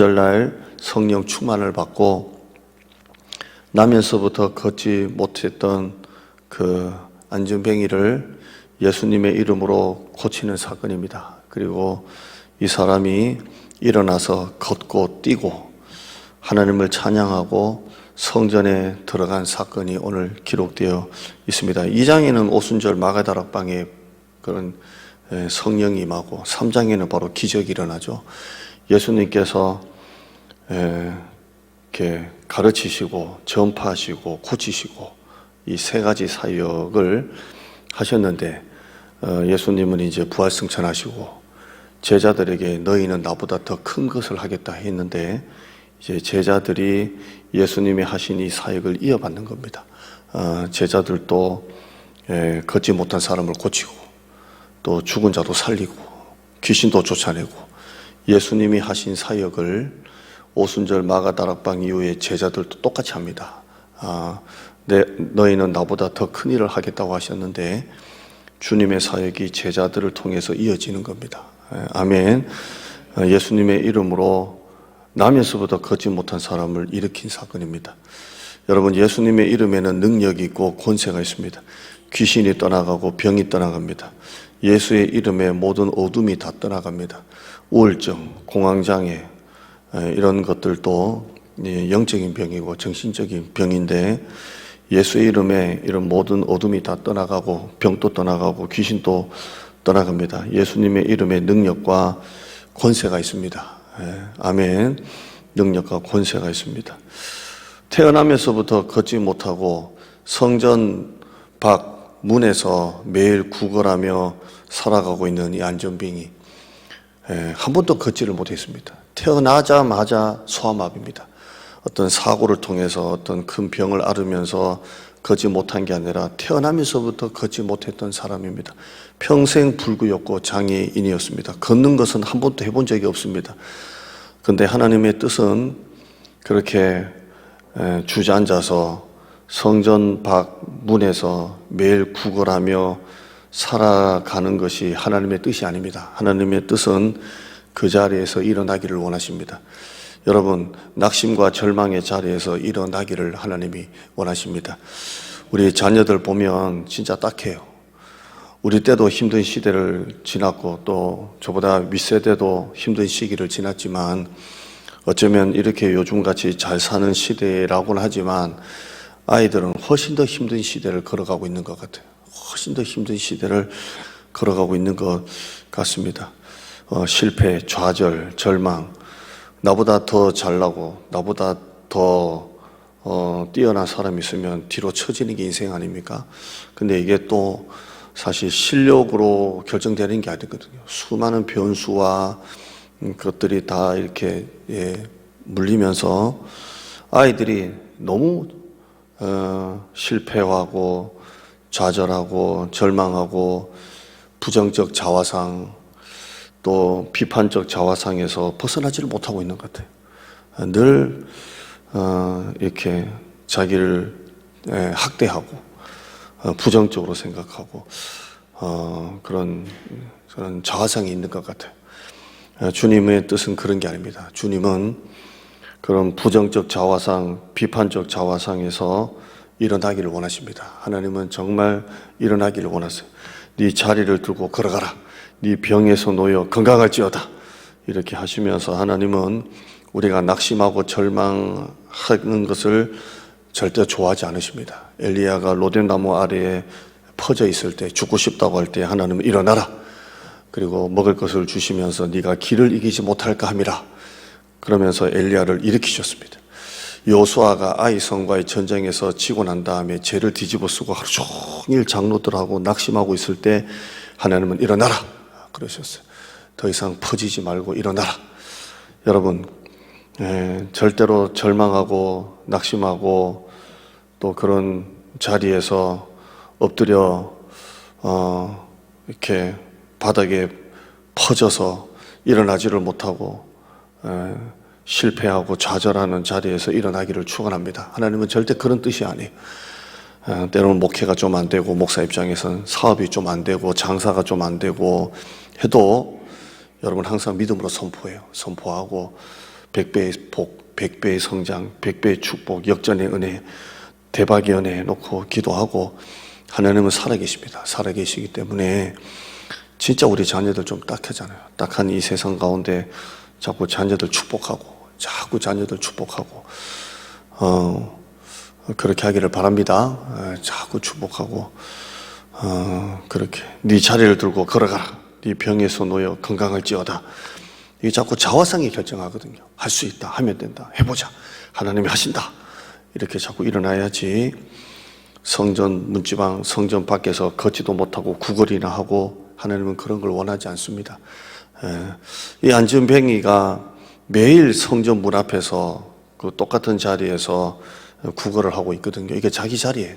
오순절날 성령 충만을 받고 나면서부터 걷지 못했던 그 안전뱅이를 예수님의 이름으로 고치는 사건입니다. 그리고 이 사람이 일어나서 걷고 뛰고 하나님을 찬양하고 성전에 들어간 사건이 오늘 기록되어 있습니다. 2장에는 오순절 마가다락방에 그런 성령이 임하고 3장에는 바로 기적이 일어나죠. 예수님께서 이렇게 가르치시고 전파하시고 고치시고 이 세 가지 사역을 하셨는데 예수님은 이제 부활승천하시고 제자들에게 너희는 나보다 더 큰 것을 하겠다 했는데 이제 제자들이 예수님이 하신 이 사역을 이어받는 겁니다. 제자들도 걷지 못한 사람을 고치고 또 죽은 자도 살리고 귀신도 쫓아내고 예수님이 하신 사역을 오순절 마가다락방 이후에 제자들도 똑같이 합니다. 너희는 나보다 더 큰 일을 하겠다고 하셨는데 주님의 사역이 제자들을 통해서 이어지는 겁니다. 아멘. 예수님의 이름으로 나면서부터 걷지 못한 사람을 일으킨 사건입니다. 여러분, 예수님의 이름에는 능력이 있고 권세가 있습니다. 귀신이 떠나가고 병이 떠나갑니다. 예수의 이름에 모든 어둠이 다 떠나갑니다. 우울증, 공황장애 이런 것들도 영적인 병이고 정신적인 병인데 예수의 이름에 이런 모든 어둠이 다 떠나가고 병도 떠나가고 귀신도 떠나갑니다. 예수님의 이름에 능력과 권세가 있습니다. 아멘. 능력과 권세가 있습니다. 태어나면서부터 걷지 못하고 성전 밖 문에서 매일 구걸하며 살아가고 있는 이 안전병이 한 번도 걷지를 못했습니다. 태어나자마자 소아마비입니다. 어떤 사고를 통해서 어떤 큰 병을 앓으면서 걷지 못한 게 아니라 태어나면서부터 걷지 못했던 사람입니다. 평생 불구였고 장애인이었습니다. 걷는 것은 한 번도 해본 적이 없습니다. 그런데 하나님의 뜻은 그렇게 주저앉아서 성전 밖 문에서 매일 구걸하며 살아가는 것이 하나님의 뜻이 아닙니다. 하나님의 뜻은 그 자리에서 일어나기를 원하십니다. 여러분, 낙심과 절망의 자리에서 일어나기를 하나님이 원하십니다. 우리 자녀들 보면 진짜 딱해요. 우리 때도 힘든 시대를 지났고 또 저보다 윗세대도 힘든 시기를 지났지만 어쩌면 이렇게 요즘같이 잘 사는 시대라고는 하지만 아이들은 훨씬 더 힘든 시대를 걸어가고 있는 것 같아요. 훨씬 더 힘든 시대를 걸어가고 있는 것 같습니다. 실패, 좌절, 절망, 나보다 더 잘나고 나보다 더 뛰어난 사람이 있으면 뒤로 처지는 게 인생 아닙니까? 근데 이게 또 사실 실력으로 결정되는 게 아니거든요. 수많은 변수와 그것들이 다 이렇게 물리면서 아이들이 너무 실패하고 좌절하고 절망하고 부정적 자화상 또 비판적 자화상에서 벗어나지를 못하고 있는 것 같아요. 늘 이렇게 자기를 학대하고 부정적으로 생각하고 그런 자화상이 있는 것 같아요. 주님의 뜻은 그런 게 아닙니다. 주님은 그런 부정적 자화상, 비판적 자화상에서 일어나기를 원하십니다. 하나님은 정말 일어나기를 원하세요. 네 자리를 두고 걸어가라. 네 병에서 놓여 건강할지어다. 이렇게 하시면서 하나님은 우리가 낙심하고 절망하는 것을 절대 좋아하지 않으십니다. 엘리야가 로뎀나무 아래에 퍼져 있을 때 죽고 싶다고 할 때 하나님은 일어나라. 그리고 먹을 것을 주시면서 네가 길을 이기지 못할까 함이라. 그러면서 엘리야를 일으키셨습니다. 여호수아가 아이성과의 전쟁에서 지고 난 다음에 죄를 뒤집어 쓰고 하루 종일 장로들하고 낙심하고 있을 때 하나님은 일어나라 그러셨어요. 더 이상 퍼지지 말고 일어나라. 여러분, 절대로 절망하고 낙심하고 또 그런 자리에서 엎드려 이렇게 바닥에 퍼져서 일어나지를 못하고 실패하고 좌절하는 자리에서 일어나기를 축원합니다. 하나님은 절대 그런 뜻이 아니에요. 때로는 목회가 좀 안 되고 목사 입장에서는 사업이 좀 안 되고 장사가 좀 안 되고 해도 여러분 항상 믿음으로 선포해요. 선포하고 100배의 복, 100배의 성장, 100배의 축복, 역전의 은혜, 대박의 은혜 놓고 기도하고 하나님은 살아계십니다. 살아계시기 때문에 진짜 우리 자녀들 좀 딱하잖아요. 딱한 이 세상 가운데 자꾸 자녀들 축복하고 자꾸 자녀들 축복하고 그렇게 하기를 바랍니다. 자꾸 축복하고 그렇게 네 자리를 들고 걸어가라. 네 병에서 놓여 건강할지어다. 이게 자꾸 자화상이 결정하거든요. 할 수 있다. 하면 된다. 해보자. 하나님이 하신다. 이렇게 자꾸 일어나야지 성전 문지방 성전 밖에서 걷지도 못하고 구걸이나 하고 하나님은 그런 걸 원하지 않습니다. 이 안전뱅이가 매일 성전 문 앞에서 그 똑같은 자리에서 구걸을 하고 있거든요. 이게 자기 자리예요.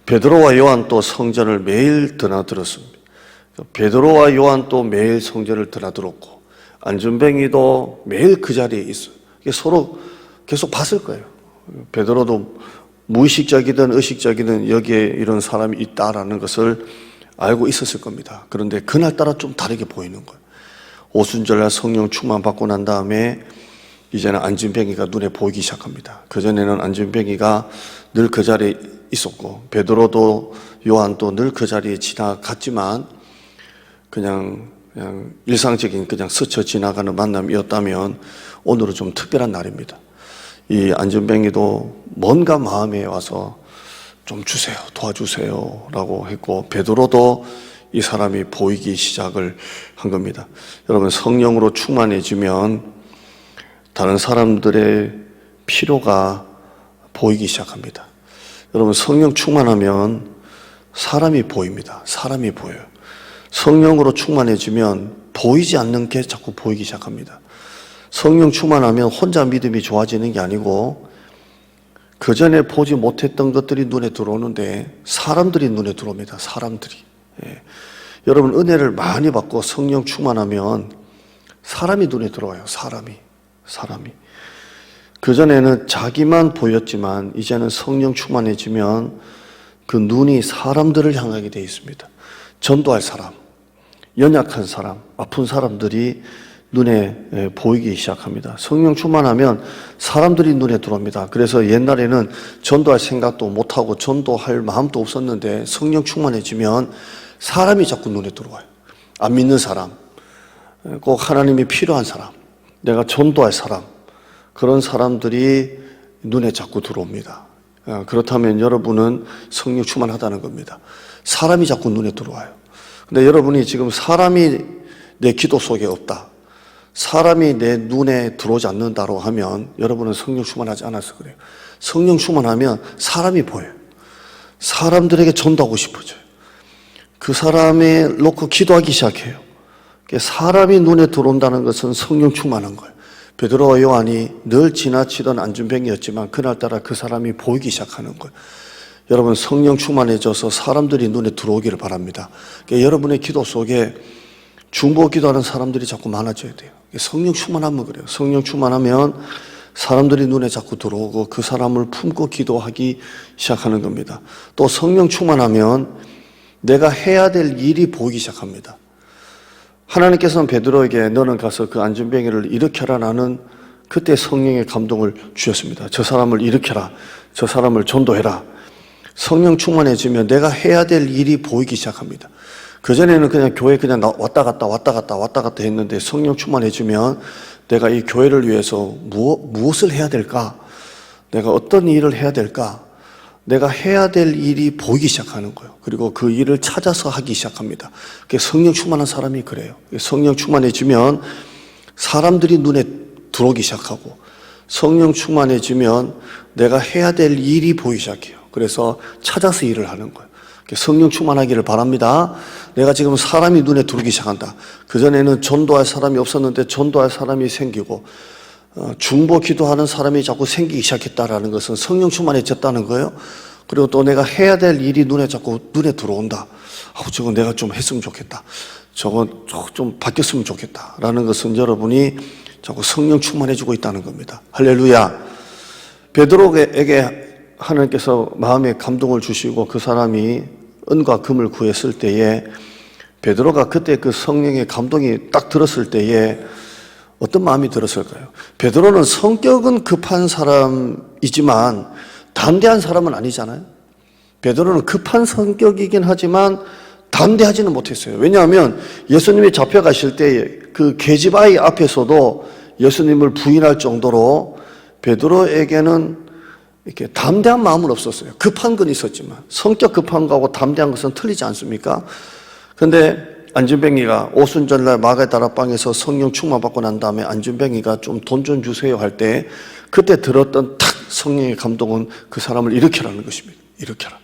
베드로와 요한도 성전을 매일 드나들었습니다. 베드로와 요한도 매일 성전을 드나들었고 안전뱅이도 매일 그 자리에 있어요. 서로 계속 봤을 거예요. 베드로도 무의식적이든 의식적이든 여기에 이런 사람이 있다라는 것을 알고 있었을 겁니다. 그런데 그날따라 좀 다르게 보이는 거예요. 오순절날 성령 충만 받고 난 다음에 이제는 안전뱅이가 눈에 보이기 시작합니다. 그전에는 안전뱅이가 늘 그 자리에 있었고 베드로도 요한도 늘 그 자리에 지나갔지만 그냥 일상적인 그냥 스쳐 지나가는 만남이었다면 오늘은 좀 특별한 날입니다. 이 안전뱅이도 뭔가 마음에 와서 좀 주세요, 도와주세요 라고 했고 베드로도 이 사람이 보이기 시작을 한 겁니다. 여러분 성령으로 충만해지면 다른 사람들의 필요가 보이기 시작합니다. 여러분 성령 충만하면 사람이 보입니다. 사람이 보여요. 성령으로 충만해지면 보이지 않는 게 자꾸 보이기 시작합니다. 성령 충만하면 혼자 믿음이 좋아지는 게 아니고 그전에 보지 못했던 것들이 눈에 들어오는데 사람들이 눈에 들어옵니다. 사람들이. 여러분 은혜를 많이 받고 성령 충만하면 사람이 눈에 들어와요. 사람이. 그전에는 자기만 보였지만 이제는 성령 충만해지면 그 눈이 사람들을 향하게 되어 있습니다. 전도할 사람, 연약한 사람, 아픈 사람들이 눈에 보이기 시작합니다. 성령 충만하면 사람들이 눈에 들어옵니다. 그래서 옛날에는 전도할 생각도 못하고 전도할 마음도 없었는데 성령 충만해지면 사람이 자꾸 눈에 들어와요. 안 믿는 사람, 꼭 하나님이 필요한 사람, 내가 전도할 사람, 그런 사람들이 눈에 자꾸 들어옵니다. 그렇다면 여러분은 성령 충만하다는 겁니다. 사람이 자꾸 눈에 들어와요. 근데 여러분이 지금 사람이 내 기도 속에 없다, 사람이 내 눈에 들어오지 않는다고 하면 여러분은 성령 충만하지 않아서 그래요. 성령 충만하면 사람이 보여요. 사람들에게 전도하고 싶어져요. 그 사람에 놓고 기도하기 시작해요. 사람이 눈에 들어온다는 것은 성령 충만한 거예요. 베드로와 요한이 늘 지나치던 안전뱅이였지만 그날따라 그 사람이 보이기 시작하는 거예요. 여러분 성령 충만해져서 사람들이 눈에 들어오기를 바랍니다. 여러분의 기도 속에 중보 기도하는 사람들이 자꾸 많아져야 돼요. 성령 충만하면 그래요. 성령 충만하면 사람들이 눈에 자꾸 들어오고 그 사람을 품고 기도하기 시작하는 겁니다. 또 성령 충만하면 내가 해야 될 일이 보이기 시작합니다. 하나님께서는 베드로에게 너는 가서 그 안전뱅이를 일으켜라라는 그때 성령의 감동을 주셨습니다. 저 사람을 일으켜라. 저 사람을 전도해라. 성령 충만해지면 내가 해야 될 일이 보이기 시작합니다. 그전에는 그냥 교회 그냥 왔다 갔다 했는데 성령 충만해지면 내가 이 교회를 위해서 무엇을 해야 될까? 내가 어떤 일을 해야 될까? 내가 해야 될 일이 보이기 시작하는 거예요. 그리고 그 일을 찾아서 하기 시작합니다. 성령 충만한 사람이 그래요. 성령 충만해지면 사람들이 눈에 들어오기 시작하고 성령 충만해지면 내가 해야 될 일이 보이기 시작해요. 그래서 찾아서 일을 하는 거예요. 성령 충만하기를 바랍니다. 내가 지금 사람이 눈에 들어오기 시작한다. 그전에는 전도할 사람이 없었는데 전도할 사람이 생기고 중보 기도하는 사람이 자꾸 생기기 시작했다라는 것은 성령 충만해졌다는 거예요. 그리고 또 내가 해야 될 일이 자꾸 눈에 들어온다. 저건 내가 좀 했으면 좋겠다. 저건 좀 바뀌었으면 좋겠다라는 것은 여러분이 자꾸 성령 충만해지고 있다는 겁니다. 할렐루야. 베드로에게 하나님께서 마음에 감동을 주시고 그 사람이 은과 금을 구했을 때에 베드로가 그때 그 성령의 감동이 딱 들었을 때에 어떤 마음이 들었을까요? 베드로는 성격은 급한 사람이지만 담대한 사람은 아니잖아요. 베드로는 급한 성격이긴 하지만 담대하지는 못했어요. 왜냐하면 예수님이 잡혀가실 때 그 계집아이 앞에서도 예수님을 부인할 정도로 베드로에게는 이렇게 담대한 마음은 없었어요. 급한 건 있었지만 성격 급한 거하고 담대한 것은 틀리지 않습니까? 그런데 안진뱅이가 오순절날 마가다락방에서 성령 충만받고 난 다음에 안진뱅이가 좀 돈 좀 주세요 할 때 그때 들었던 탁 성령의 감동은 그 사람을 일으키라는 것입니다. 일으켜라.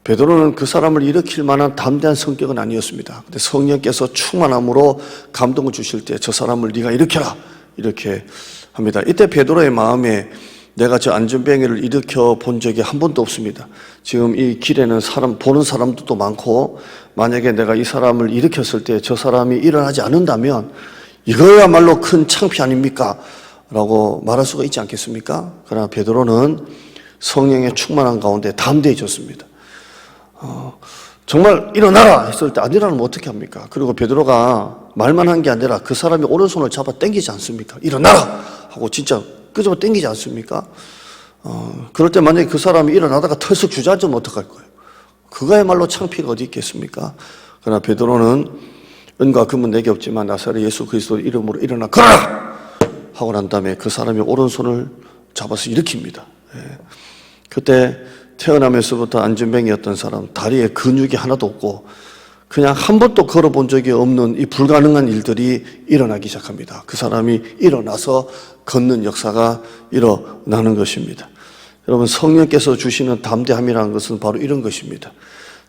베드로는 그 사람을 일으킬 만한 담대한 성격은 아니었습니다. 근데 성령께서 충만함으로 감동을 주실 때 저 사람을 네가 일으켜라 이렇게 합니다. 이때 베드로의 마음에 내가 저 안전뱅이를 일으켜 본 적이 한 번도 없습니다. 지금 이 길에는 보는 사람들도 많고 만약에 내가 이 사람을 일으켰을 때 저 사람이 일어나지 않는다면 이거야말로 큰 창피 아닙니까? 라고 말할 수가 있지 않겠습니까? 그러나 베드로는 성령의 충만한 가운데 담대해졌습니다. 정말 일어나라 했을 때 안 일어나면 어떻게 합니까? 그리고 베드로가 말만 한 게 아니라 그 사람이 오른손을 잡아 당기지 않습니까? 일어나라 하고 진짜 끄집어 당기지 않습니까? 그럴 때 만약에 그 사람이 일어나다가 털썩 주저앉으면 어떡할 거예요? 그거야말로 창피가 어디 있겠습니까? 그러나 베드로는 은과 금은 내게 없지만 나사렛 예수 그리스도 이름으로 일어나 걸어라! 하고 난 다음에 그 사람이 오른손을 잡아서 일으킵니다. 그때 태어나면서부터 안전뱅이였던 사람, 다리에 근육이 하나도 없고 그냥 한 번도 걸어본 적이 없는 이 불가능한 일들이 일어나기 시작합니다. 그 사람이 일어나서 걷는 역사가 일어나는 것입니다. 여러분, 성령께서 주시는 담대함이라는 것은 바로 이런 것입니다.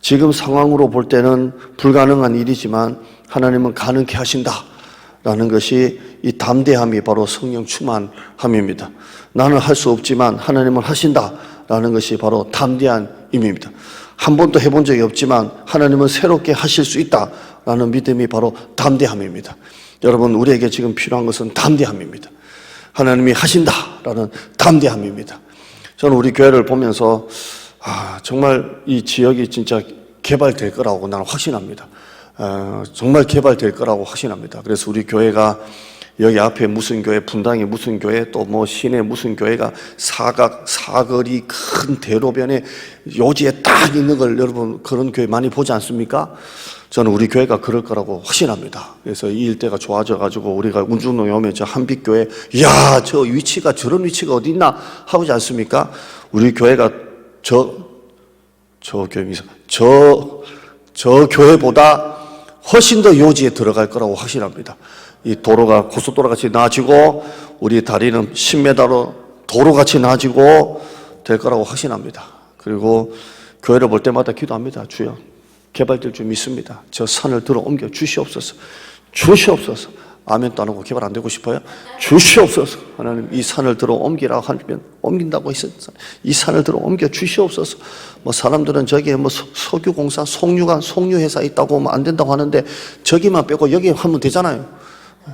지금 상황으로 볼 때는 불가능한 일이지만 하나님은 가능케 하신다라는 것이 이 담대함이 바로 성령 충만함입니다. 나는 할 수 없지만 하나님은 하신다라는 것이 바로 담대한 의미입니다. 한 번도 해본 적이 없지만 하나님은 새롭게 하실 수 있다라는 믿음이 바로 담대함입니다. 여러분, 우리에게 지금 필요한 것은 담대함입니다. 하나님이 하신다라는 담대함입니다. 저는 우리 교회를 보면서 정말 이 지역이 진짜 개발될 거라고 나는 확신합니다. 정말 개발될 거라고 확신합니다. 그래서 우리 교회가 여기 앞에 무슨 교회, 분당에 무슨 교회, 또 뭐 시내 무슨 교회가 사거리 큰 대로변에 요지에 딱 있는 걸 여러분 그런 교회 많이 보지 않습니까? 저는 우리 교회가 그럴 거라고 확신합니다. 그래서 이 일대가 좋아져가지고 우리가 운중동에 오면 저 한빛교회, 이야, 저 위치가 저런 위치가 어디 있나 하지 않습니까? 우리 교회가 저 교회보다 훨씬 더 요지에 들어갈 거라고 확신합니다. 이 도로가 고속도로같이 나아지고 우리 다리는 10m로 도로같이 나아지고 될 거라고 확신합니다. 그리고 교회를 볼 때마다 기도합니다. 주여, 개발될 줄 믿습니다. 저 산을 들어 옮겨 주시옵소서. 주시옵소서. 아멘도 안 하고 개발 안 되고 싶어요? 주시옵소서. 하나님, 이 산을 들어 옮기라고 하면 옮긴다고 했어요. 이 산을 들어 옮겨 주시옵소서. 뭐 사람들은 저기에 뭐 석유공사, 석유회사 있다고 하면 안 된다고 하는데 저기만 빼고 여기 하면 되잖아요.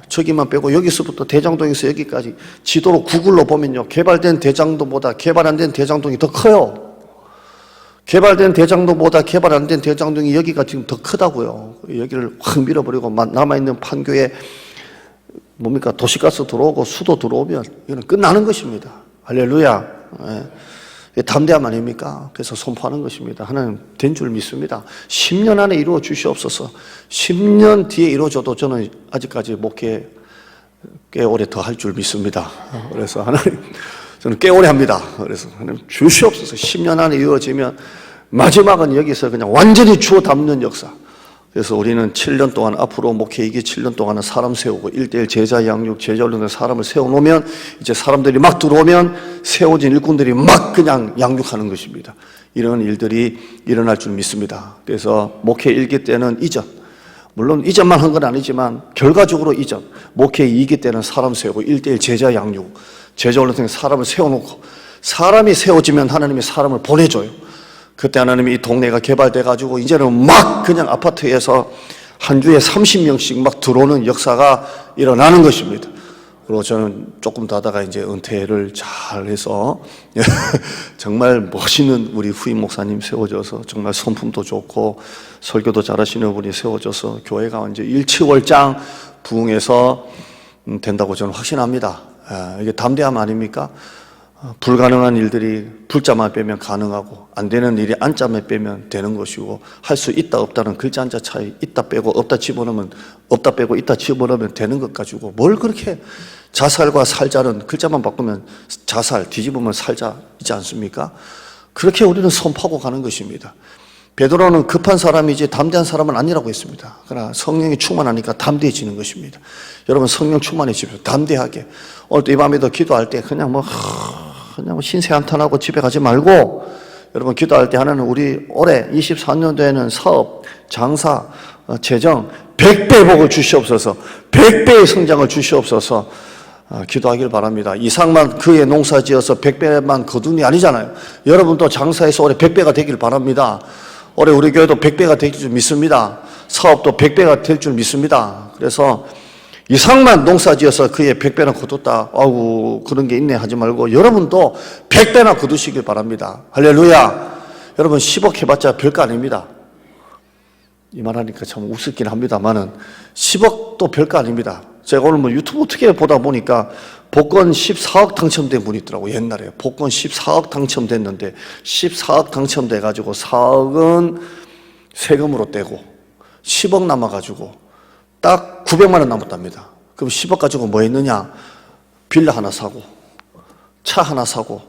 저기만 빼고 여기서부터 대장동에서 여기까지 지도로 구글로 보면요, 개발된 대장동보다 개발 안 된 대장동이 더 커요. 개발된 대장동보다 개발 안 된 대장동이 여기가 지금 더 크다고요. 여기를 확 밀어버리고 남아있는 판교에 뭡니까, 도시가스 들어오고 수도 들어오면 이거는 끝나는 것입니다. 할렐루야. 담대함 아닙니까? 그래서 선포하는 것입니다. 하나님 된 줄 믿습니다. 10년 안에 이루어 주시옵소서. 10년 뒤에 이루어져도 저는 아직까지 목회 꽤 오래 더 할 줄 믿습니다. 그래서 하나님, 저는 꽤 오래 합니다. 그래서 하나님 주시옵소서. 10년 안에 이루어지면 마지막은 여기서 그냥 완전히 주워 담는 역사. 그래서 우리는 7년 동안, 앞으로 목회이기 7년 동안은 사람 세우고 1:1 제자 양육, 제자 훈련에 사람을 세워놓으면 이제 사람들이 막 들어오면 세워진 일꾼들이 막 그냥 양육하는 것입니다. 이런 일들이 일어날 줄 믿습니다. 그래서 목회 1기 때는 이전, 물론 이전만 한 건 아니지만 결과적으로 이전, 목회 2기 때는 사람 세우고 1:1 제자 양육, 제자 훈련에 사람을 세워놓고 사람이 세워지면 하나님이 사람을 보내줘요. 그때 하나님이 이 동네가 개발돼가지고 이제는 막 그냥 아파트에서 한 주에 30명씩 막 들어오는 역사가 일어나는 것입니다. 그리고 저는 조금 더 하다가 이제 은퇴를 잘 해서 정말 멋있는 우리 후임 목사님 세워져서 정말 성품도 좋고 설교도 잘하시는 분이 세워져서 교회가 이제 일치월장 부흥해서 된다고 저는 확신합니다. 이게 담대함 아닙니까? 불가능한 일들이 불자만 빼면 가능하고 안 되는 일이 안자만 빼면 되는 것이고 할 수 있다 없다는 글자 한자 차이, 있다 빼고 없다 집어넣으면 없다 빼고 있다 집어넣으면 되는 것 가지고 뭘 그렇게 자살과 살자는 글자만 바꾸면 자살, 뒤집으면 살자이지 않습니까? 그렇게 우리는 선포하고 가는 것입니다. 베드로는 급한 사람이지 담대한 사람은 아니라고 했습니다. 그러나 성령이 충만하니까 담대해지는 것입니다. 여러분 성령 충만해지십시오. 담대하게. 오늘도 이 밤에도 기도할 때 그냥 신세 한탄하고 집에 가지 말고 여러분 기도할 때 하나는 우리 올해 24년도에는 사업, 장사, 재정 100배 복을 주시옵소서, 100배의 성장을 주시옵소서 기도하길 바랍니다. 이상만 그의 농사 지어서 100배만 거둔이 아니잖아요. 여러분도 장사해서 올해 100배가 되길 바랍니다. 올해 우리 교회도 100배가 될 줄 믿습니다. 사업도 100배가 될 줄 믿습니다. 그래서 이상만 농사 지어서 그의 100배나 거뒀다, 아우 그런 게 있네 하지 말고 여러분도 100배나 거두시길 바랍니다. 할렐루야. 여러분 10억 해봤자 별거 아닙니다. 이 말하니까 참 우습긴 합니다만은 10억도 별거 아닙니다. 제가 오늘 뭐 유튜브 어떻게 보다 보니까 복권 14억 당첨된 분이 있더라고요. 옛날에 복권 14억 당첨됐는데 14억 당첨돼가지고 4억은 세금으로 떼고 10억 남아가지고 딱 900만 원 남았답니다. 그럼 10억 가지고 뭐 했느냐? 빌라 하나 사고 차 하나 사고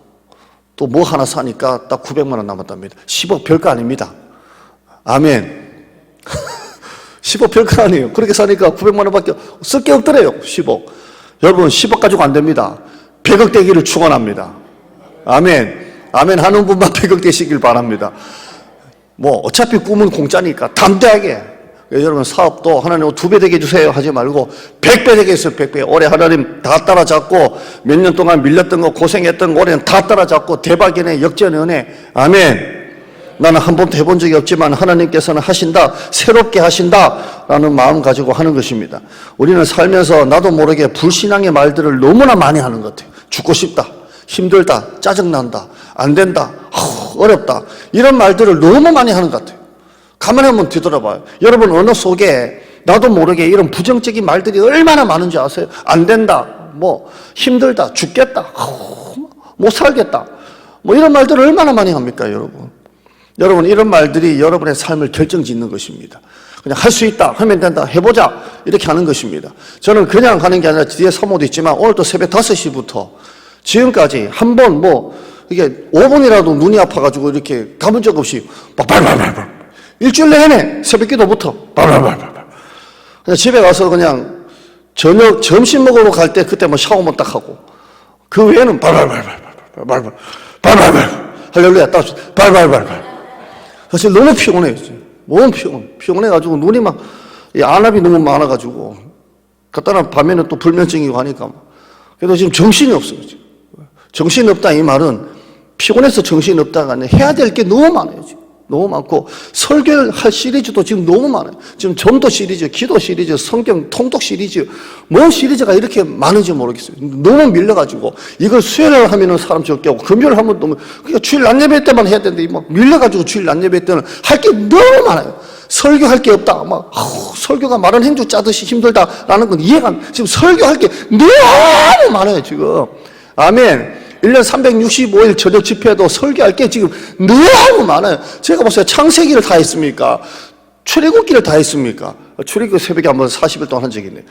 또 뭐 하나 사니까 딱 900만 원 남았답니다. 10억 별거 아닙니다. 아멘. 10억 별거 아니에요. 그렇게 사니까 900만 원밖에 쓸 게 없더래요. 10억. 여러분 10억 가지고 안 됩니다. 100억 되기를 축원합니다. 아멘. 아멘 하는 분만 100억 되시길 바랍니다. 뭐 어차피 꿈은 공짜니까 담대하게. 여러분 사업도 하나님 2배 되게 해주세요 하지 말고 100배 되게 해주세요. 100배. 올해 하나님 다 따라잡고 몇 년 동안 밀렸던 거 고생했던 거 올해는 다 따라잡고 대박이네, 역전 은혜. 아멘. 나는 한 번도 해본 적이 없지만 하나님께서는 하신다, 새롭게 하신다 라는 마음 가지고 하는 것입니다. 우리는 살면서 나도 모르게 불신앙의 말들을 너무나 많이 하는 것 같아요. 죽고 싶다, 힘들다, 짜증난다, 안 된다, 어렵다, 이런 말들을 너무 많이 하는 것 같아요. 가만히 한번 뒤돌아봐요. 여러분 언어 속에 나도 모르게 이런 부정적인 말들이 얼마나 많은지 아세요? 안 된다, 뭐 힘들다, 죽겠다, 못 살겠다, 뭐 이런 말들을 얼마나 많이 합니까 여러분? 여러분 이런 말들이 여러분의 삶을 결정짓는 것입니다. 그냥 할 수 있다, 하면 된다, 해보자 이렇게 하는 것입니다. 저는 그냥 가는 게 아니라 뒤에 사모도 있지만 오늘도 새벽 5시부터 지금까지 한 번 이게 5분이라도 눈이 아파가지고 이렇게 가본 적 없이 발발발발 일주일 내내 새벽기도부터 발발발발 그냥 집에 가서 그냥 저녁 점심 먹으러 갈 때 그때 뭐 샤워만 딱 하고 그 외에는 발발발발 할렐루야 발발발발. 사실 너무 피곤해요. 너무 피곤해가지고 눈이 막 안압이 너무 많아가지고 갖다가 밤에는 또 불면증이고 하니까 그래도 지금 정신이 없어요. 지금. 정신이 없다 이 말은 피곤해서 정신이 없다가 아니라 해야 될 게 너무 많아요. 지금. 너무 많고 설교를 할 시리즈도 지금 너무 많아요. 지금 전도 시리즈, 기도 시리즈, 성경 통독 시리즈, 뭔 시리즈가 이렇게 많은지 모르겠어요. 너무 밀려가지고 이걸 수요일날 하면은 사람 적게 하고 금요일 하면 너무 그러니까 주일 낮 예배 때만 해야 되는데 막 밀려가지고 주일 낮 예배 때는 할 게 너무 많아요. 설교할 게 없다. 막 설교가 마른 행주 짜듯이 힘들다라는 건 이해가 안. 지금 설교할 게 너무 많아요 지금. 아멘. 1년 365일 저녁 집회도 설교할 게 지금 너무 많아요. 제가 보세요. 창세기를 다 했습니까? 출애굽기를 다 했습니까? 출애굽기 새벽에 한번 40일 동안 한 적이 있네요.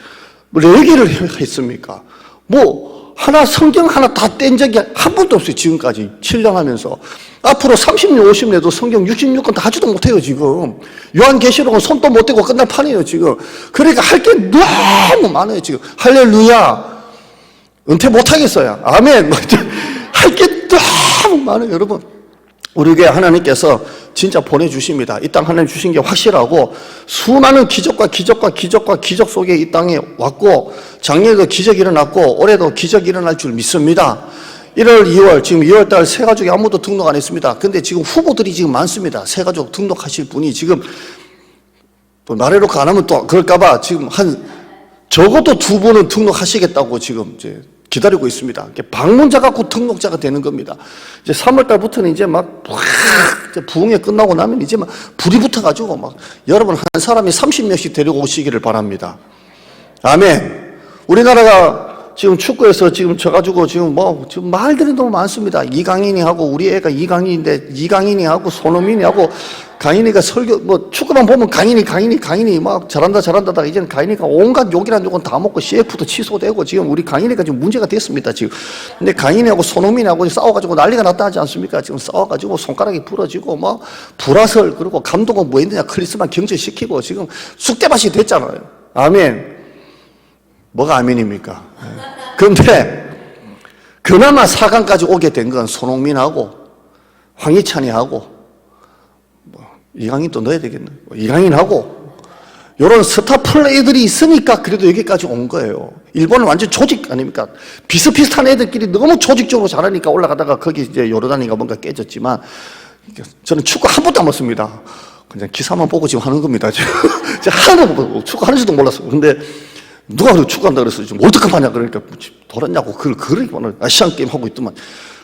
뭐 레위기를 했습니까? 뭐 하나 성경 하나 다 뗀 적이 한 번도 없어요. 지금까지 7년 하면서. 앞으로 30년 50년에도 성경 66권 다 하지도 못해요 지금. 요한계시록은 손도 못 대고 끝날 판이에요 지금. 그러니까 할 게 너무 많아요 지금. 할렐루야. 은퇴 못하겠어요. 아멘. 할 게 너무 많아요 여러분. 우리에게 하나님께서 진짜 보내주십니다. 이 땅 하나님 주신 게 확실하고 수많은 기적과 기적 속에 이 땅에 왔고 작년에도 기적이 일어났고 올해도 기적이 일어날 줄 믿습니다. 1월, 2월 지금 2월달 새가족이 아무도 등록 안 했습니다. 근데 지금 후보들이 지금 많습니다. 새가족 등록하실 분이 지금 또 나래로가 안 하면 또 그럴까봐 지금 적어도 2분은 등록하시겠다고 지금 이제 기다리고 있습니다. 방문자 갖고 등록자가 되는 겁니다. 이제 3월달부터는 이제 막 부흥회 끝나고 나면 이제 막 불이 붙어가지고 막 여러분 한 사람이 30명씩 데리고 오시기를 바랍니다. 아멘. 우리나라가 지금 축구에서 지금 져가지고 지금 지금 말들이 너무 많습니다. 이강인이 하고 우리 애가 이강인인데 이강인이 하고 손흥민이 하고 강인이가 설교 축구만 보면 강인이 막 잘한다 이제는 강인이가 온갖 욕이란 욕은 다 먹고 CF도 취소되고 지금 우리 강인이가 지금 문제가 됐습니다 지금. 근데 강인이하고 손흥민하고 싸워가지고 난리가 났다 하지 않습니까? 지금 싸워가지고 손가락이 부러지고 막 불화설 그리고 감독은 뭐 했느냐 크리스만 경질시키고 지금 쑥대밭이 됐잖아요. 아멘. 뭐가 아멘입니까? 그런데 그나마 4강까지 오게 된 건 손흥민하고 황희찬이하고 이강인 또 넣어야 되겠네. 이강인하고 이런 스타 플레이들이 있으니까 그래도 여기까지 온 거예요. 일본은 완전 조직 아닙니까? 비슷비슷한 애들끼리 너무 조직적으로 잘하니까 올라가다가 거기 이제 요르단이가 뭔가 깨졌지만 저는 축구 한 번도 안 봤습니다. 그냥 기사만 보고 지금 하는 겁니다. 제가 하나도 보고 축구 하는지도 몰랐어요. 근데 누가 그렇게 축구한다 그랬어요. 지금 월드컵 하냐 그러니까 돌았냐고 그걸 아시안 게임 하고 있더만.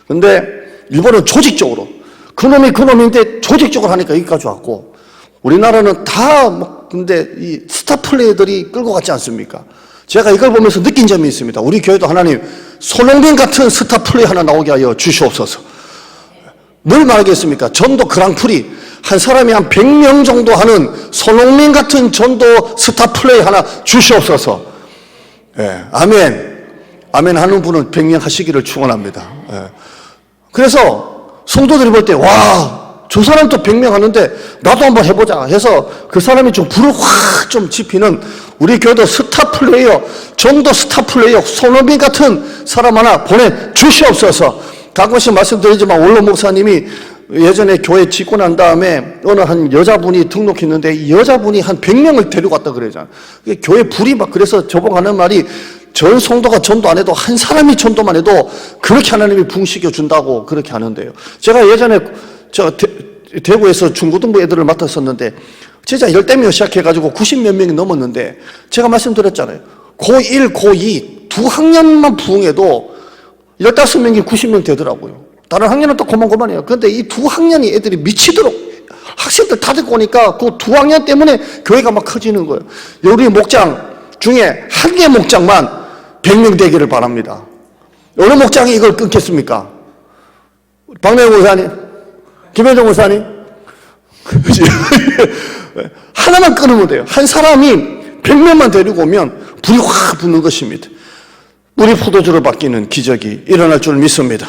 근데 일본은 조직적으로 그놈인데 조직적으로 하니까 여기까지 왔고 우리나라는 다 근데 이 스타 플레이들이 끌고 갔지 않습니까? 제가 이걸 보면서 느낀 점이 있습니다. 우리 교회도 하나님 손흥민 같은 스타 플레이 하나 나오게 하여 주시옵소서. 뭘 말하겠습니까? 전도 그랑프리 한 사람이 한 100명 정도 하는 손흥민 같은 전도 스타 플레이 하나 주시옵소서. 예, 아멘. 아멘 하는 분은 100명 하시기를 축원합니다. 예. 그래서 성도들이 볼 때 와, 저 사람도 100명 하는데 나도 한번 해보자 해서 그 사람이 좀 불을 확 좀 지피는 우리 교회도 스타 플레이어, 전도 스타 플레이어 손흥민 같은 사람 하나 보내주시옵소서. 가끔씩 말씀드리지만 원로 목사님이 예전에 교회 짓고 난 다음에 어느 한 여자분이 등록했는데 이 여자분이 한 100명을 데리고 왔다 그러잖아요. 교회 불이 막 그래서 저보고 하는 말이 전 성도가 전도 안 해도 한 사람이 전도만 해도 그렇게 하나님이 붕시켜 준다고 그렇게 하는데요. 제가 예전에 대구에서 중고등부 애들을 맡았었는데 진짜 10대명 시작해가지고 90몇 명이 넘었는데 제가 말씀드렸잖아요. 고1, 고2 두 학년만 부흥해도 15명이 90명 되더라고요. 다른 학년은 또 고만고만해요. 그런데 이 두 학년이 애들이 미치도록 학생들 다 데리고 오니까 그 두 학년 때문에 교회가 막 커지는 거예요. 우리 목장 중에 한 개 목장만 100명 되기를 바랍니다. 어느 목장이 이걸 끊겠습니까? 박명호 목사님? 김현정 목사님? 하나만 끊으면 돼요. 한 사람이 100명만 데리고 오면 불이 확 붙는 것입니다. 물이 포도주로 바뀌는 기적이 일어날 줄 믿습니다.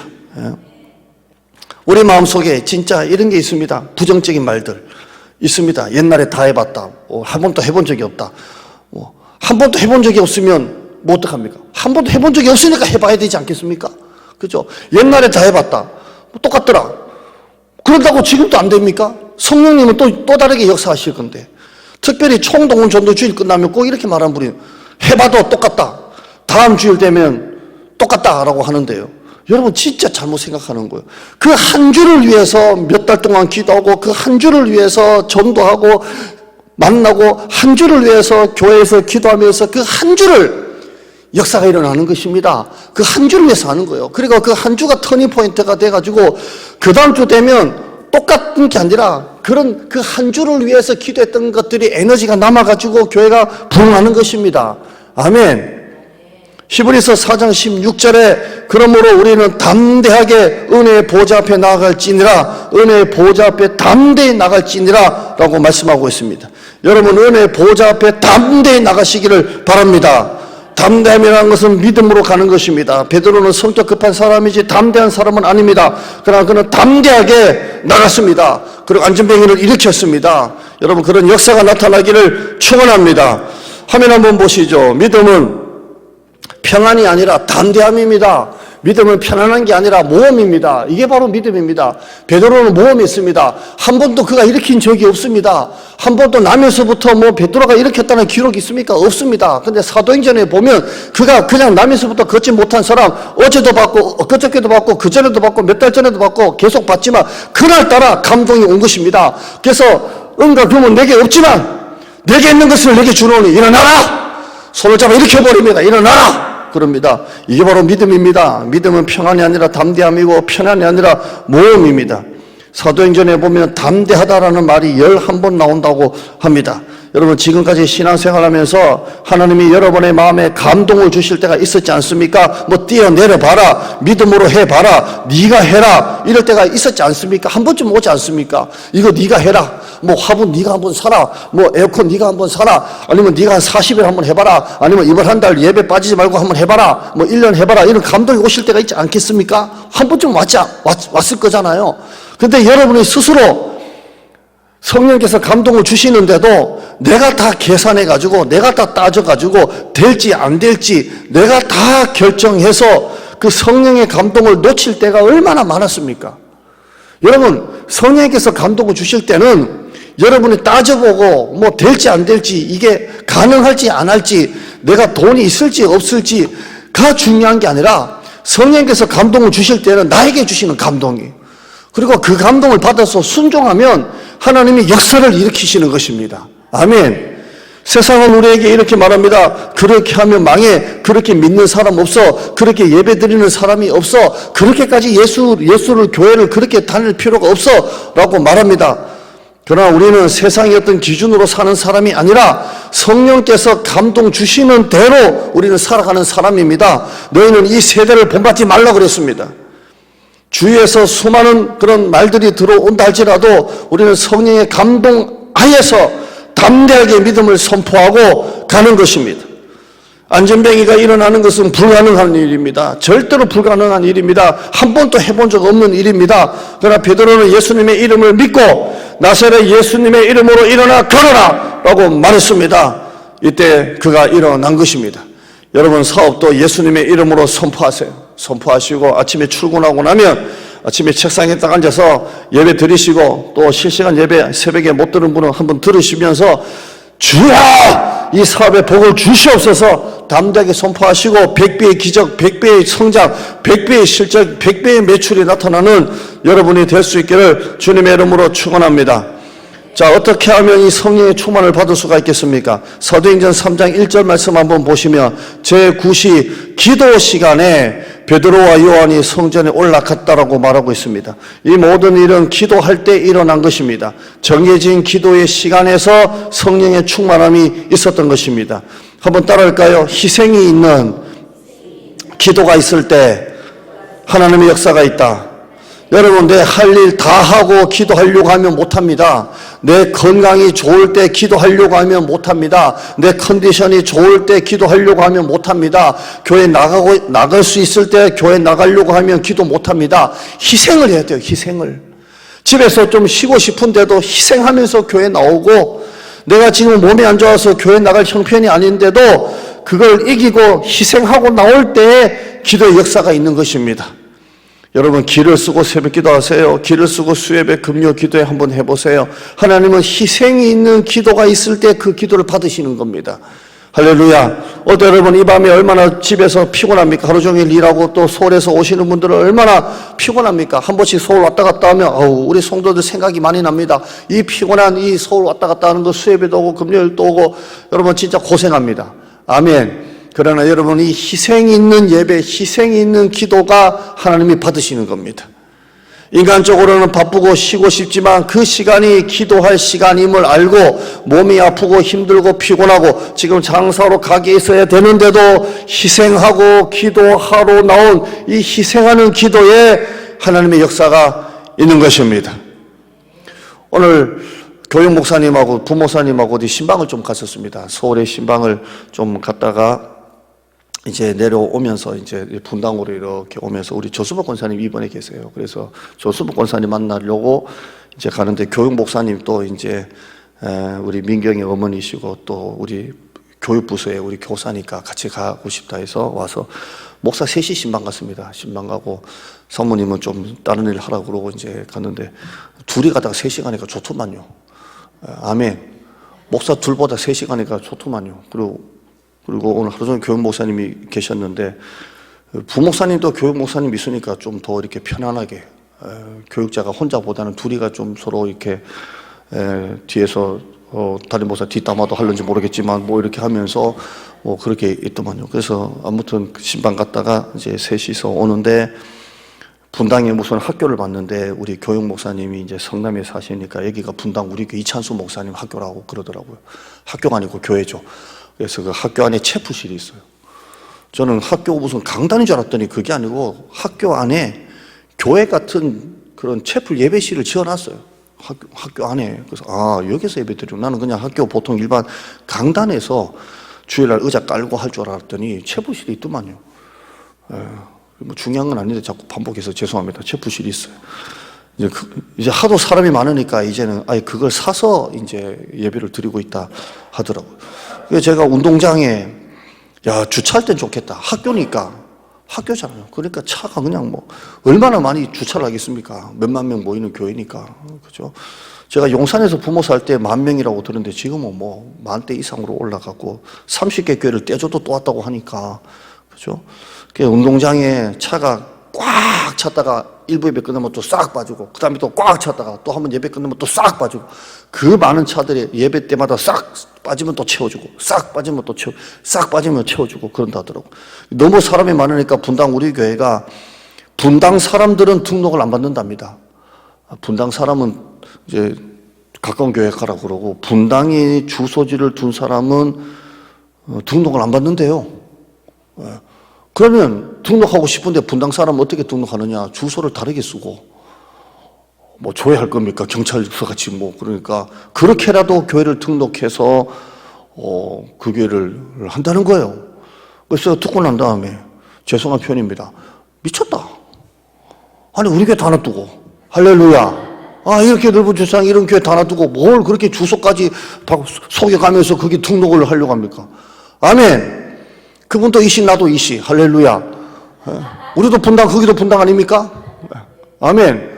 우리 마음속에 진짜 이런 게 있습니다. 부정적인 말들 있습니다. 옛날에 다 해봤다. 한 번도 해본 적이 없다. 한 번도 해본 적이 없으면 뭐 어떡합니까? 한 번도 해본 적이 없으니까 해봐야 되지 않겠습니까? 그죠? 옛날에 다 해봤다. 똑같더라. 그런다고 지금도 안 됩니까? 성령님은 또 다르게 역사하실 건데 특별히 총동원 전도 주일 끝나면 꼭 이렇게 말하는 분이 해봐도 똑같다. 다음 주일 되면 똑같다라고 하는데요. 여러분 진짜 잘못 생각하는 거예요. 그 한 주를 위해서 몇 달 동안 기도하고 그 한 주를 위해서 전도하고 만나고 한 주를 위해서 교회에서 기도하면서 그 한 주를 역사가 일어나는 것입니다. 그 한 주를 위해서 하는 거예요. 그리고 그 한 주가 터닝포인트가 돼가지고 그 다음 주 되면 똑같은 게 아니라 그런 그 한 주를 위해서 기도했던 것들이 에너지가 남아가지고 교회가 부흥하는 것입니다. 아멘. 히브리서 4장 16절에 그러므로 우리는 담대하게 은혜의 보좌 앞에 나아갈지니라 은혜의 보좌 앞에 담대히 나갈지니라 라고 말씀하고 있습니다. 여러분 은혜의 보좌 앞에 담대히 나가시기를 바랍니다. 담대함이라는 것은 믿음으로 가는 것입니다. 베드로는 성격 급한 사람이지 담대한 사람은 아닙니다. 그러나 그는 담대하게 나갔습니다. 그리고 안전뱅이를 일으켰습니다. 여러분 그런 역사가 나타나기를 축원합니다. 화면 한번 보시죠. 믿음은 평안이 아니라 담대함입니다. 믿음은 편안한 게 아니라 모험입니다. 이게 바로 믿음입니다. 베드로는 모험이 있습니다. 한 번도 그가 일으킨 적이 없습니다. 한 번도 남에서부터 베드로가 일으켰다는 기록이 있습니까? 없습니다. 근데 사도행전에 보면 그가 그냥 남에서부터 걷지 못한 사람 어제도 받고 엊그저께도 받고 그전에도 받고 몇 달 전에도 받고 계속 받지만 그날따라 감동이 온 것입니다. 그래서 은과 금은 내게 없지만 내게 있는 것을 내게 주노니 일어나라! 손을 잡아 일으켜버립니다. 일어나라! 그럽니다. 이게 바로 믿음입니다. 믿음은 평안이 아니라 담대함이고 편안이 아니라 모험입니다. 사도행전에 보면 담대하다라는 말이 11번 나온다고 합니다. 여러분 지금까지 신앙생활하면서 하나님이 여러분의 마음에 감동을 주실 때가 있었지 않습니까? 뭐 뛰어내려봐라, 믿음으로 해봐라, 네가 해라 이럴 때가 있었지 않습니까? 한 번쯤 오지 않습니까? 이거 네가 해라, 뭐 화분 네가 한번 사라, 뭐 에어컨 네가 한번 사라, 아니면 네가 한 40일 한번 해봐라, 아니면 이번 한 달 예배 빠지지 말고 한번 해봐라, 뭐 1년 해봐라, 이런 감동이 오실 때가 있지 않겠습니까? 한 번쯤 왔을 거잖아요. 근데 여러분이 스스로 성령께서 감동을 주시는데도 내가 다 계산해가지고 내가 다 따져가지고 될지 안 될지 내가 다 결정해서 그 성령의 감동을 놓칠 때가 얼마나 많았습니까? 여러분 성령께서 감동을 주실 때는 여러분이 따져보고 뭐 될지 안 될지 이게 가능할지 안 할지 내가 돈이 있을지 없을지가 중요한 게 아니라 성령께서 감동을 주실 때는 나에게 주시는 감동이, 그리고 그 감동을 받아서 순종하면 하나님이 역사를 일으키시는 것입니다. 아멘. 세상은 우리에게 이렇게 말합니다. 그렇게 하면 망해. 그렇게 믿는 사람 없어. 그렇게 예배 드리는 사람이 없어. 그렇게까지 예수를 교회를 그렇게 다닐 필요가 없어 라고 말합니다. 그러나 우리는 세상의 어떤 기준으로 사는 사람이 아니라 성령께서 감동 주시는 대로 우리는 살아가는 사람입니다. 너희는 이 세대를 본받지 말라 그랬습니다. 주위에서 수많은 그런 말들이 들어온다 할지라도 우리는 성령의 감동 하에서 담대하게 믿음을 선포하고 가는 것입니다. 안전뱅이가 일어나는 것은 불가능한 일입니다. 절대로 불가능한 일입니다. 한 번도 해본 적 없는 일입니다. 그러나 베드로는 예수님의 이름을 믿고 나사렛 예수님의 이름으로 일어나 걸어라 라고 말했습니다. 이때 그가 일어난 것입니다. 여러분 사업도 예수님의 이름으로 선포하시고 아침에 출근하고 나면 아침에 책상에 딱 앉아서 예배 드리시고 또 실시간 예배 새벽에 못 들은 분은 한번 들으시면서 주야 이 사업에 복을 주시옵소서 담대하게 선포하시고 100배의 기적, 100배의 성장, 100배의 실적, 100배의 매출이 나타나는 여러분이 될 수 있기를 주님의 이름으로 축원합니다. 자, 어떻게 하면 이 성령의 충만을 받을 수가 있겠습니까? 사도행전 3장 1절 말씀 한번 보시면 제9시 기도 시간에 베드로와 요한이 성전에 올라갔다라고 말하고 있습니다. 이 모든 일은 기도할 때 일어난 것입니다. 정해진 기도의 시간에서 성령의 충만함이 있었던 것입니다. 한번 따라할까요? 희생이 있는 기도가 있을 때 하나님의 역사가 있다. 여러분 내 할 일 다 하고 기도하려고 하면 못합니다. 내 건강이 좋을 때 기도하려고 하면 못합니다. 내 컨디션이 좋을 때 기도하려고 하면 못합니다. 교회 나갈 수 있을 때 교회 나가려고 하면 기도 못합니다. 희생을 해야 돼요. 희생을. 집에서 좀 쉬고 싶은데도 희생하면서 교회 나오고, 내가 지금 몸이 안 좋아서 교회 나갈 형편이 아닌데도 그걸 이기고 희생하고 나올 때에 기도의 역사가 있는 것입니다. 여러분 기를 쓰고 새벽 기도하세요. 기를 쓰고 수예배 금요 기도에 한번 해보세요. 하나님은 희생이 있는 기도가 있을 때 그 기도를 받으시는 겁니다. 할렐루야. 어때 여러분 이 밤에 얼마나 집에서 피곤합니까? 하루 종일 일하고 또 서울에서 오시는 분들은 얼마나 피곤합니까? 한 번씩 서울 왔다 갔다 하면 우리 성도들 생각이 많이 납니다. 이 피곤한 이 서울 왔다 갔다 하는 거 수예배도 오고 금요일도 오고 여러분 진짜 고생합니다. 아멘. 그러나 여러분 이 희생이 있는 예배, 희생이 있는 기도가 하나님이 받으시는 겁니다. 인간적으로는 바쁘고 쉬고 싶지만 그 시간이 기도할 시간임을 알고 몸이 아프고 힘들고 피곤하고 지금 장사로 가게 있어야 되는데도 희생하고 기도하러 나온 이 희생하는 기도에 하나님의 역사가 있는 것입니다. 오늘 교육 목사님하고 부목사님하고 어디 신방을 좀 갔었습니다. 서울에 신방을 좀 갔다가 이제 내려오면서 이제 분당으로 이렇게 오면서 우리 조수복 권사님 이번에 계세요. 그래서 조수복 권사님 만나려고 이제 가는데 교육 목사님 또 이제 우리 민경의 어머니시고 또 우리 교육부서에 우리 교사니까 같이 가고 싶다 해서 와서 목사 셋이 신방 갔습니다. 신방 가고 사모님은 좀 다른 일 하라고 그러고 이제 갔는데 둘이 가다가 3시간 하니까 좋더만요. 아멘. 목사 둘보다 3시간 하니까 좋더만요. 그리고 오늘 하루 종일 교육 목사님이 계셨는데 부목사님도 교육 목사님 있으니까 좀 더 이렇게 편안하게 교육자가 혼자보다는 둘이가 좀 서로 이렇게 뒤에서 다른 목사 뒷담화도 하는지 모르겠지만 뭐 이렇게 하면서 뭐 그렇게 있더만요. 그래서 아무튼 신방 갔다가 이제 셋이서 오는데 분당에 무슨 학교를 봤는데 우리 교육 목사님이 이제 성남에 사시니까 여기가 분당 우리 교회 이찬수 목사님 학교라고 그러더라고요. 학교가 아니고 교회죠. 그래서 그 학교 안에 체프실이 있어요. 저는 학교 무슨 강단인 줄 알았더니 그게 아니고 학교 안에 교회 같은 그런 체프 예배실을 지어놨어요. 학교 안에. 그래서 여기서 예배 드리고 나는 그냥 학교 보통 일반 강단에서 주일날 의자 깔고 할 줄 알았더니 체프실이 있더만요. 뭐 중요한 건 아닌데 자꾸 반복해서 죄송합니다. 체프실이 있어요. 이제 하도 사람이 많으니까 이제는 아예 그걸 사서 이제 예배를 드리고 있다 하더라고요. 그래서 제가 운동장에 주차할 땐 좋겠다. 학교잖아요. 그러니까 차가 그냥 뭐 얼마나 많이 주차를 하겠습니까? 몇만 명 모이는 교회니까. 그죠? 제가 용산에서 부모 살 때 10,000명이라고 들었는데 지금은 뭐 10,000대 이상으로 올라가고 30개 교회를 떼줘도 또 왔다고 하니까. 그죠? 운동장에 차가 꽉 찼다가 일부 예배 끝나면 또 싹 빠지고 그 다음에 또 꽉 찼다가 또 한번 예배 끝나면 또 싹 빠지고 그 많은 차들이 예배 때마다 싹 빠지면 또 채워주고 싹 빠지면 또 싹 빠지면 채워주고 그런다 하더라고. 너무 사람이 많으니까 분당 우리 교회가 분당 사람들은 등록을 안 받는답니다. 분당 사람은 이제 가까운 교회 가라고 그러고 분당에 주소지를 둔 사람은 등록을 안 받는데요. 그러면 등록하고 싶은데 분당 사람은 어떻게 등록하느냐? 주소를 다르게 쓰고 뭐 조회할 겁니까? 경찰서 같이 뭐 그러니까 그렇게라도 교회를 등록해서 그 교회를 한다는 거예요. 그래서 듣고 난 다음에 죄송한 표현입니다. 미쳤다. 아니 우리 교회 다 놔두고 할렐루야. 이렇게 넓은 주차장 이런 교회 다 놔두고 뭘 그렇게 주소까지 속여가면서 거기 등록을 하려고 합니까? 아멘. 그분도 이시 나도 이시 할렐루야. 우리도 분당 거기도 분당 아닙니까? 아멘.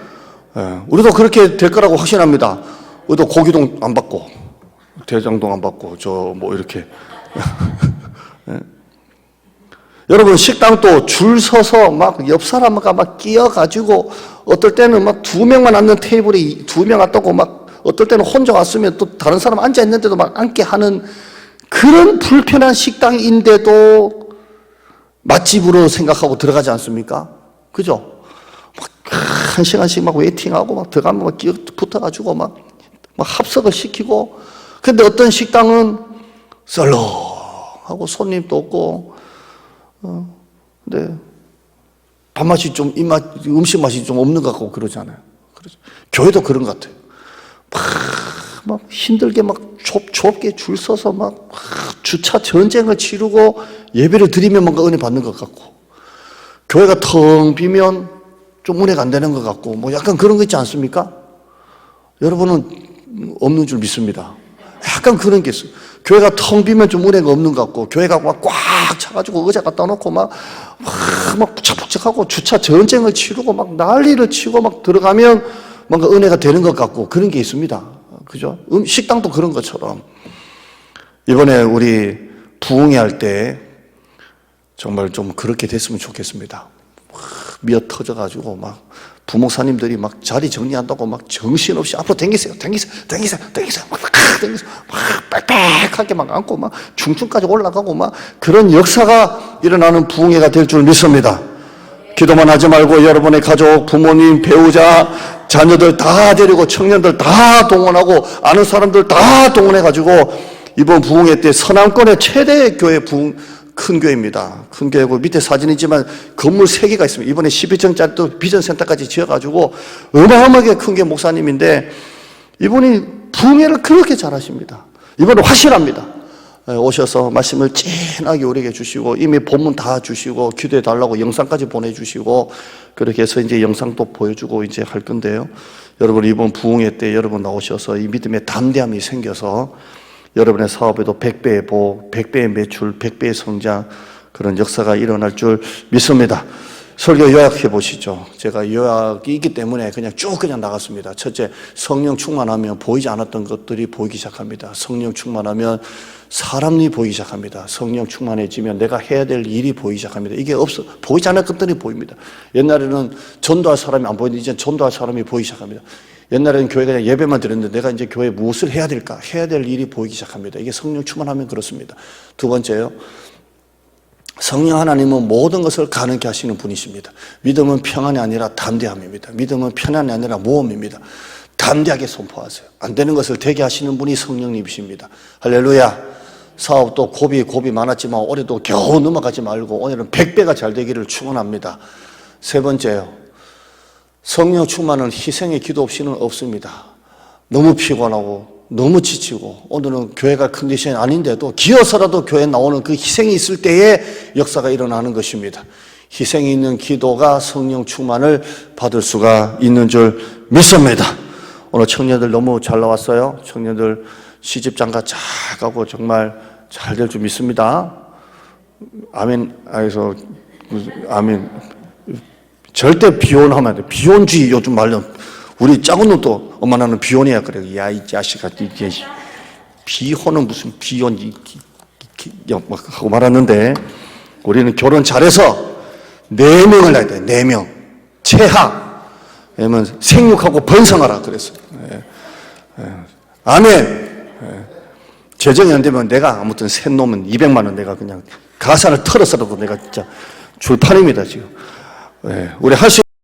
우리도 그렇게 될 거라고 확신합니다. 우리도 고기동 안 받고 대장동 안 받고 저 뭐 이렇게 여러분 식당도 줄 서서 막 옆 사람과 막 끼어가지고 어떨 때는 막 2명만 앉는 테이블에 2명 왔다고 막 어떨 때는 혼자 왔으면 또 다른 사람 앉아 있는데도 막 앉게 하는 그런 불편한 식당인데도 맛집으로 생각하고 들어가지 않습니까? 그죠? 막 1시간씩 막 웨이팅하고 막 들어가면 막 끼어 붙어가지고 막 합석을 시키고 근데 어떤 식당은 썰렁하고 손님도 없고 근데 밥맛이 좀 음식 맛이 좀 없는 것 같고 그러잖아요. 그렇죠. 교회도 그런 것 같아요. 막 힘들게 막 좁게 줄 서서 막 주차 전쟁을 치르고 예배를 드리면 뭔가 은혜 받는 것 같고 교회가 텅 비면 좀 은혜가 안 되는 것 같고 뭐 약간 그런 거 있지 않습니까? 여러분은 없는 줄 믿습니다. 약간 그런 게 있어요. 교회가 텅 비면 좀 은혜가 없는 것 같고 교회가 막 꽉 차가지고 의자 갖다 놓고 막 북적북적하고 주차 전쟁을 치르고 막 난리를 치고 막 들어가면 뭔가 은혜가 되는 것 같고 그런 게 있습니다. 그죠? 식당도 그런 것처럼 이번에 우리 부흥회 할 때 정말 좀 그렇게 됐으면 좋겠습니다. 미어 터져가지고 막 부목사님들이 막 자리 정리한다고 막 정신없이 앞으로 당기세요 막 빽빽하게 막 안고 막 중층까지 올라가고 막 그런 역사가 일어나는 부흥회가 될 줄 믿습니다. 기도만 하지 말고 여러분의 가족, 부모님, 배우자, 자녀들 다 데리고 청년들 다 동원하고 아는 사람들 다 동원해가지고 이번 부흥회 때 서남권의 최대 교회 큰 교회입니다. 큰 교회고 밑에 사진이지만 건물 3개가 있습니다. 이번에 12층짜리 또 비전센터까지 지어가지고 어마어마하게 큰 교회 목사님인데 이분이 부흥회를 그렇게 잘하십니다. 이번에 확실합니다. 오셔서 말씀을 진하게 우리에게 주시고 이미 본문 다 주시고 기도해 달라고 영상까지 보내주시고 그렇게 해서 이제 영상도 보여주고 이제 할 건데요. 여러분 이번 부흥회 때 여러분 나오셔서 이 믿음의 담대함이 생겨서 여러분의 사업에도 100배의 복, 100배의 매출, 100배의 성장 그런 역사가 일어날 줄 믿습니다. 설교 요약해 보시죠. 제가 요약이 있기 때문에 그냥 나갔습니다. 첫째, 성령 충만하면 보이지 않았던 것들이 보이기 시작합니다. 성령 충만하면 사람이 보이기 시작합니다. 성령 충만해지면 내가 해야 될 일이 보이기 시작합니다. 이게 보이지 않은 것들이 보입니다. 옛날에는 전도할 사람이 안 보이는데 이제 전도할 사람이 보이기 시작합니다. 옛날에는 교회가 그냥 예배만 드렸는데 내가 이제 교회에 무엇을 해야 될까? 해야 될 일이 보이기 시작합니다. 이게 성령 충만하면 그렇습니다. 두 번째요. 성령 하나님은 모든 것을 가능케 하시는 분이십니다. 믿음은 평안이 아니라 담대함입니다. 믿음은 편안이 아니라 모험입니다. 담대하게 선포하세요. 안 되는 것을 되게 하시는 분이 성령님이십니다. 할렐루야. 사업도 고비 많았지만 올해도 겨우 넘어가지 말고 오늘은 100배가 잘 되기를 축원합니다. 세 번째요. 성령 충만은 희생의 기도 없이는 없습니다. 너무 피곤하고 너무 지치고 오늘은 교회가 컨디션이 아닌데도 기어서라도 교회에 나오는 그 희생이 있을 때에 역사가 일어나는 것입니다. 희생이 있는 기도가 성령 충만을 받을 수가 있는 줄 믿습니다. 오늘 청년들 너무 잘 나왔어요. 청년들 시집장가 잘 가고 정말 잘 될 줄 믿습니다. 아멘. 그래서 아멘. 절대 비혼하면 안 돼. 비혼주의 요즘 말로 우리 작은 놈도 엄마 나는 비혼이야 그래. 야 이 자식아 이게 비혼은 무슨 비혼 하고 말았는데 우리는 결혼 잘해서 4명을 낳아야 돼. 4명 최하. 왜냐면 생육하고 번성하라 그랬어요. 아멘. 재정이 안 되면 내가 아무튼 셋 놈은 200만 원 내가 그냥 가산을 털어서라도 내가 진짜 줄 판입니다 지금. 우리 할 수